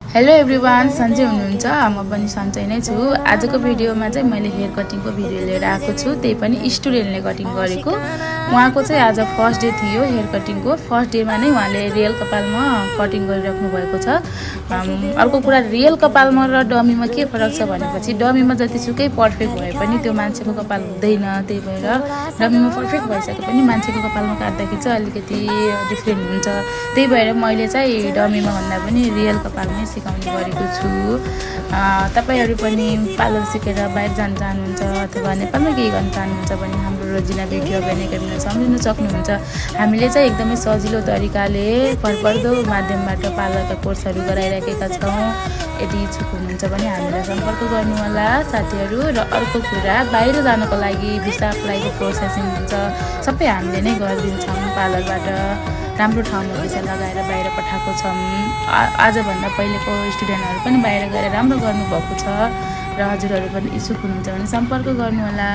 Hello everyone, सन्चै हुनुहुन्छ? म पनि सन्चै नै छु। आजको भिडियोमा चाहिँ मैले हेयर कटिङको भिडियो लिएर आएको छु, त्यही पनि स्टुडेन्टले कटिङ गरेको। उहाँको चाहिँ आज फर्स्ट डे थियो हेयर कटिङको। फर्स्ट डेमा नै उहाँले रियल कपालमा कटिङ गरिराख्नु भएको छ। अर्को कुरा, रियल कपालमा र डमीमा के फरक छ भनेपछि डमीमा जतिसुकै पर्फेक्ट भए पनि त्यो मान्छेको कपाल हुँदैन। त्यही भएर डमीमा पर्फेक्ट भइसके पनि मान्छेको कपालमा काट्दाखेरि चाहिँ अलिकति डिफ्रेन्ट हुन्छ। त्यही भएर मैले चाहिँ डमीमा भन्दा पनि रियल कपालमै सिकाउने गरेको छु। तपाईहरु पनि पार्लर सिकेर बाहिर जान चाहनुहुन्छ अथवा नेपालमा केही गर्न चाहनुहुन्छ भने हाम्रो रोजिना ब्युटी अर्ग्यान एकाडेमीलाई सम्झिन सक्नुहुन्छ। हामीले चाहिँ एकदमै सजिलो तरिकाले भरपर्दो माध्यमबाट पार्लरका कोर्सहरू गराइराखेका छौँ। यदि इच्छुक हुनुहुन्छ भने हामीलाई सम्पर्क गर्नुहोला साथीहरू। र अर्को कुरा, बाहिर जानको लागि भिसा अप्लाईको प्रोसेसिङ हुन्छ, सबै हामीले नै गरिदिन्छौँ। पार्लरबाट राम्रो ठाउँमा भिसा लगाएर बाहिर पठाएको छौँ। आजभन्दा पहिलेको स्टुडेन्टहरू पनि बाहिर गएर राम्रो गर्नुभएको छ। र हजुरहरू पनि इच्छुक हुनुहुन्छ भने सम्पर्क गर्नुहोला।